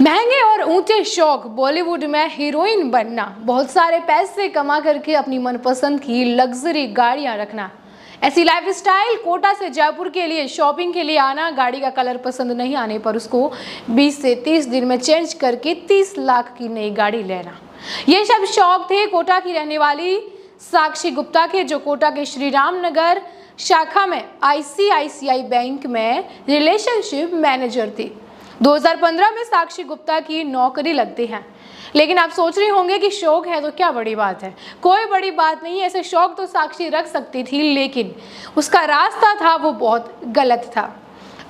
महंगे और ऊंचे शौक, बॉलीवुड में हीरोइन बनना, बहुत सारे पैसे कमा करके अपनी मनपसंद की लग्जरी गाड़ियां रखना, ऐसी लाइफस्टाइल, कोटा से जयपुर के लिए शॉपिंग के लिए आना, गाड़ी का कलर पसंद नहीं आने पर उसको 20 से 30 दिन में चेंज करके 30 लाख की नई गाड़ी लेना, ये सब शौक थे कोटा की रहने वाली साक्षी गुप्ता के, जो कोटा के श्री राम नगर शाखा में ICICI बैंक में रिलेशनशिप मैनेजर थी। 2015 में साक्षी गुप्ता की नौकरी लगती है। लेकिन आप सोच रहे होंगे कि शौक है तो क्या बड़ी बात है। कोई बड़ी बात नहीं, ऐसे शौक तो साक्षी रख सकती थी, लेकिन उसका रास्ता था वो बहुत गलत था।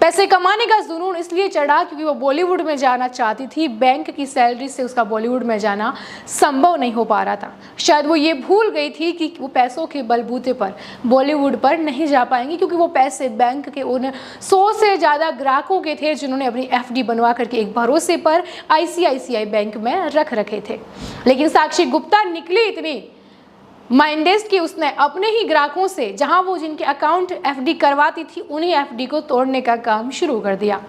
पैसे कमाने का जुनून इसलिए चढ़ा क्योंकि वो बॉलीवुड में जाना चाहती थी। बैंक की सैलरी से उसका बॉलीवुड में जाना संभव नहीं हो पा रहा था। शायद वो ये भूल गई थी कि वो पैसों के बलबूते पर बॉलीवुड पर नहीं जा पाएंगी, क्योंकि वो पैसे बैंक के उन 100 से ज़्यादा ग्राहकों के थे जिन्होंने अपनी FD बनवा करके एक भरोसे पर ICICI बैंक में रख रखे थे। लेकिन साक्षी गुप्ता निकली इतनी माइंडेस्ट कि उसने अपने ही ग्राहकों से, जहां वो जिनके अकाउंट FD करवाती थी, उन्हीं FD को तोड़ने का काम शुरू कर दिया।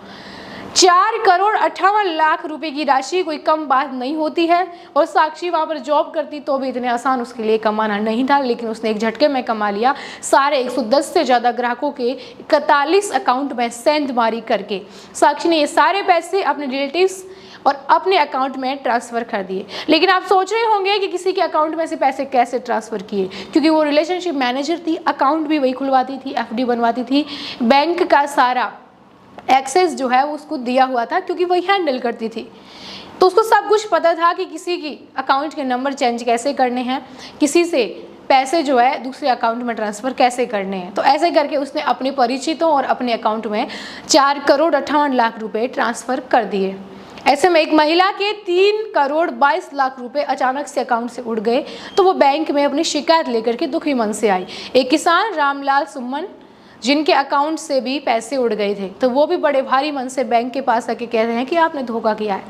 4,58,00,000 रुपए की राशि कोई कम बात नहीं होती है, और साक्षी वहां पर जॉब करती तो भी इतने आसान उसके लिए कमाना नहीं था, लेकिन उसने एक झटके में कमा लिया। सारे 110 से ज़्यादा ग्राहकों के 41 अकाउंट में सेंधमारी करके साक्षी ने ये सारे पैसे अपने रिलेटिव्स और अपने अकाउंट में ट्रांसफ़र कर दिए। लेकिन आप सोच रहे होंगे कि किसी के अकाउंट में से पैसे कैसे ट्रांसफ़र किए, क्योंकि वो रिलेशनशिप मैनेजर थी, अकाउंट भी वही खुलवाती थी, FD बनवाती थी, बैंक का सारा एक्सेस जो है वो उसको दिया हुआ था, क्योंकि वही हैंडल करती थी। तो उसको सब कुछ पता था कि किसी की अकाउंट के नंबर चेंज कैसे करने हैं, किसी से पैसे जो है दूसरे अकाउंट में ट्रांसफ़र कैसे करने हैं। तो ऐसे करके उसने अपने परिचितों और अपने अकाउंट में 4,58,00,000 रुपये ट्रांसफ़र कर दिए। ऐसे में एक महिला के 3,22,00,000 रुपए अचानक से अकाउंट से उड़ गए, तो वो बैंक में अपनी शिकायत लेकर के दुखी मन से आई। एक किसान रामलाल सुमन, जिनके अकाउंट से भी पैसे उड़ गए थे, तो वो भी बड़े भारी मन से बैंक के पास आके कह रहे हैं कि आपने धोखा किया है।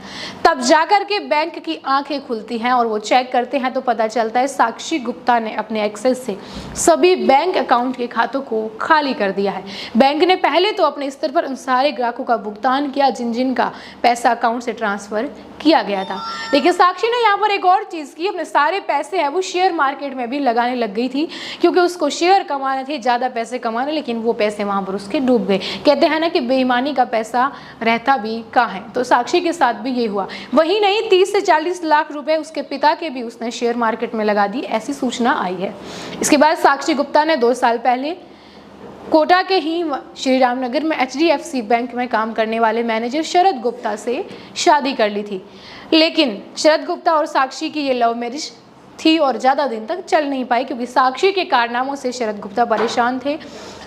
तब जाकर के बैंक की आंखें खुलती हैं और वो चेक करते हैं, तो पता चलता है साक्षी गुप्ता ने अपने एक्सेस से सभी बैंक अकाउंट के खातों को खाली कर दिया है। बैंक ने पहले तो अपने स्तर पर उन सारे ग्राहकों का भुगतान किया जिन का पैसा अकाउंट से ट्रांसफ़र किया गया था, लेकिन साक्षी ने यहाँ पर एक और चीज़ की, अपने सारे पैसे है वो शेयर मार्केट में भी लगाने लग गई थी, क्योंकि उसको शेयर कमाने थे, ज़्यादा पैसे कमाने, लेकिन वो पैसे वहाँ पर उसके डूब गए। कहते हैं ना कि बेईमानी का पैसा रहता भी कहाँ है, तो साक्षी के साथ भी ये हुआ। वही नहीं, 30 से 40 लाख रुपए उसके पिता के भी उसने शेयर मार्केट में लगा दी, ऐसी सूचना आई है। इसके बाद साक्षी गुप्ता ने 2 साल पहले कोटा के ही श्री रामनगर में HDFC बैंक में काम करने वाले मैनेजर शरद गुप्ता से शादी कर ली थी। लेकिन शरद गुप्ता और साक्षी की ये लव मैरिज थी और ज़्यादा दिन तक चल नहीं पाई, क्योंकि साक्षी के कारनामों से शरद गुप्ता परेशान थे।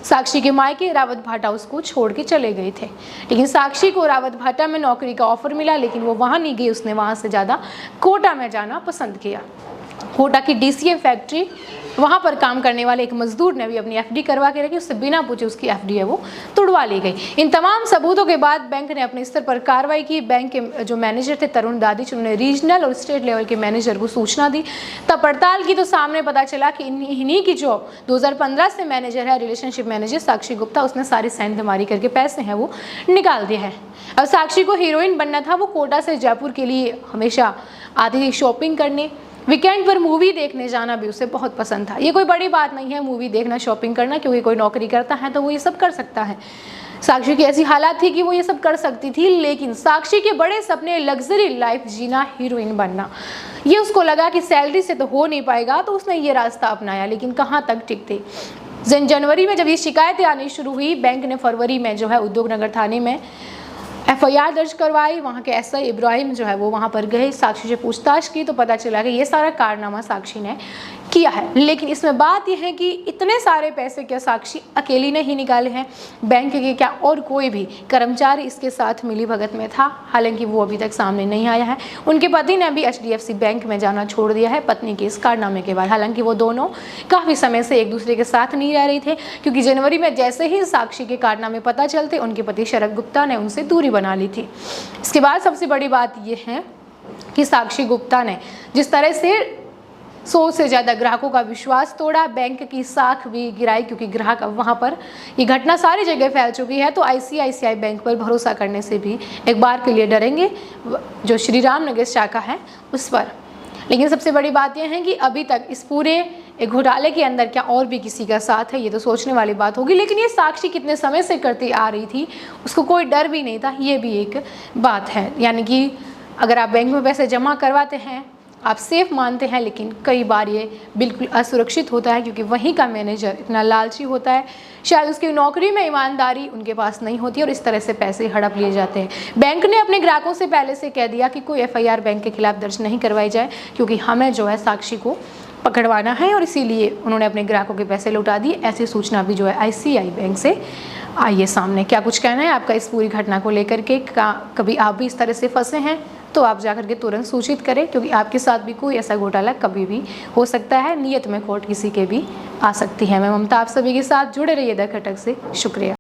साक्षी के मायके रावत भाटा उसको छोड़ के चले गए थे, लेकिन साक्षी को रावत भाटा में नौकरी का ऑफर मिला, लेकिन वो वहाँ नहीं गई, उसने वहाँ से ज़्यादा कोटा में जाना पसंद किया। कोटा की DCA फैक्ट्री, वहाँ पर काम करने वाले एक मजदूर ने भी अपनी FD करवा के रखी, उससे बिना पूछे उसकी FD है वो तुड़वा ली गई। इन तमाम सबूतों के बाद बैंक ने अपने स्तर पर कार्रवाई की। बैंक के जो मैनेजर थे तरुण दादिच, उन्होंने रीजनल और स्टेट लेवल के मैनेजर को सूचना दी। तब पड़ताल की तो सामने पता चला कि इन्हीं की जो 2015 से मैनेजर है, रिलेशनशिप मैनेजर साक्षी गुप्ता, उसने सारी सेंधमारी करके पैसे हैं वो निकाल दिए हैं। अब साक्षी को हीरोइन बनना था, वो कोटा से जयपुर के लिए हमेशा आती थी शॉपिंग करने, वीकेंड पर मूवी देखने जाना भी उसे बहुत पसंद था। ये कोई बड़ी बात नहीं है मूवी देखना, शॉपिंग करना, क्योंकि कोई नौकरी करता है तो वो ये सब कर सकता है। साक्षी की ऐसी हालात थी कि वो ये सब कर सकती थी, लेकिन साक्षी के बड़े सपने लग्जरी लाइफ जीना, हीरोइन बनना, ये उसको लगा कि सैलरी से तो हो नहीं पाएगा, तो उसने ये रास्ता अपनाया। लेकिन कहाँ तक टिकते। जनवरी में जब ये शिकायतें आनी शुरू हुई, बैंक ने फरवरी में जो है उद्योग नगर थाने में FIR दर्ज करवाई। वहाँ के SI इब्राहिम जो है वो वहाँ पर गए, साक्षी से पूछताछ की, तो पता चला कि ये सारा कारनामा साक्षी ने किया है। लेकिन इसमें बात यह है कि इतने सारे पैसे क्या साक्षी अकेली ने ही निकाले हैं, बैंक के क्या और कोई भी कर्मचारी इसके साथ मिली भगत में था? हालांकि वो अभी तक सामने नहीं आया है। उनके पति ने भी HDFC बैंक में जाना छोड़ दिया है पत्नी के इस कारनामे के बाद। हालांकि वो दोनों काफ़ी समय से एक दूसरे के साथ नहीं रह रहे थे, क्योंकि जनवरी में जैसे ही साक्षी के कारनामे पता चलते, उनके पति शरद गुप्ता ने उनसे दूरी बना ली थी। इसके बाद सबसे बड़ी बात यह है कि साक्षी गुप्ता ने जिस तरह से 100 से ज़्यादा ग्राहकों का विश्वास तोड़ा, बैंक की साख भी गिराई क्योंकि ग्राहक अब वहाँ पर ये घटना सारी जगह फैल चुकी है। तो ICICI बैंक पर भरोसा करने से भी एक बार के लिए डरेंगे जो श्री राम नगर शाखा है उस पर। लेकिन सबसे बड़ी बात यह है कि अभी तक इस पूरे घोटाले के अंदर क्या और भी किसी का साथ है, ये तो सोचने वाली बात होगी। लेकिन ये साक्षी कितने समय से करती आ रही थी, उसको कोई डर भी नहीं था, ये भी एक बात है। यानी कि अगर आप बैंक में पैसे जमा करवाते हैं, आप सेफ मानते हैं, लेकिन कई बार ये बिल्कुल असुरक्षित होता है क्योंकि वहीं का मैनेजर इतना लालची होता है, शायद उसकी नौकरी में ईमानदारी उनके पास नहीं होती और इस तरह से पैसे हड़प लिए जाते हैं। बैंक ने अपने ग्राहकों से पहले से कह दिया कि कोई FIR बैंक के खिलाफ दर्ज नहीं करवाई जाए क्योंकि हमें जो है साक्षी को पकड़वाना है और इसीलिए उन्होंने अपने ग्राहकों के पैसे लौटा दिए। ऐसी सूचना भी जो है ICICI बैंक से आई है सामने। क्या कुछ कहना है आपका इस पूरी घटना को लेकर के? कभी आप भी इस तरह से फंसे हैं तो आप जाकर के तुरंत सूचित करें क्योंकि आपके साथ भी कोई ऐसा घोटाला कभी भी हो सकता है, नियत में खोट किसी के भी आ सकती है। मैं ममता आप सभी के साथ जुड़े रहिए द खटक से। शुक्रिया।